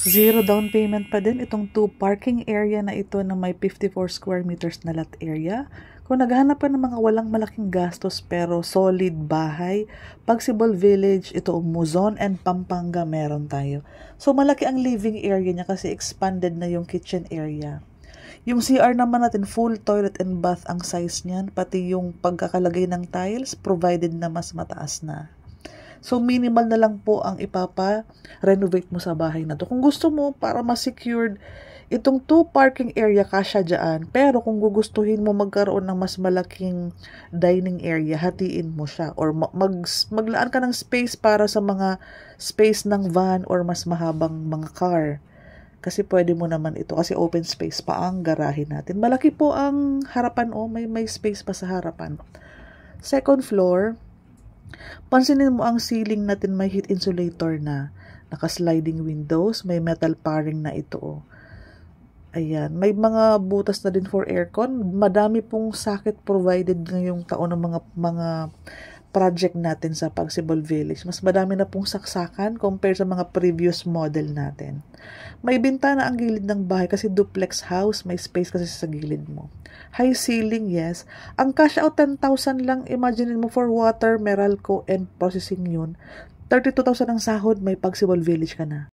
Zero down payment pa din itong 2 parking area na ito na may 54 square meters na lot area. Kung naghahanap pa ng mga walang malaking gastos pero solid bahay, Pagsibol Village, ito Muzon and Pampanga meron tayo. So malaki ang living area niya kasi expanded na yung kitchen area. Yung CR naman natin, full toilet and bath ang size niyan, pati yung pagkakalagay ng tiles, provided na mas mataas na. So, minimal na lang po ang ipapa-renovate mo sa bahay na to. Kung gusto mo, para ma-secured, itong 2 parking area kasya dyan. Pero kung gugustuhin mo magkaroon ng mas malaking dining area, hatiin mo siya. Or maglaan ka ng space para sa mga space ng van or mas mahabang mga car. Kasi pwede mo naman ito. Kasi open space pa ang garahe natin. Malaki po ang harapan. May space pa sa harapan. Second floor, pansinin mo ang ceiling natin may heat insulator na. Naka-sliding windows, may metal paring na ito. Ayan, may mga butas na din for aircon. Madami pong socket provided ngayong taon ng mga project natin sa Pagsibol Village. Mas madami na pong saksakan compare sa mga previous model natin. May bintana ang gilid ng bahay kasi duplex house, may space kasi sa gilid mo. High ceiling, yes. Ang cash out 10,000 lang, imagine mo for water, Meralco, and processing yun. 32,000 ang sahod, may Pagsibol Village ka na.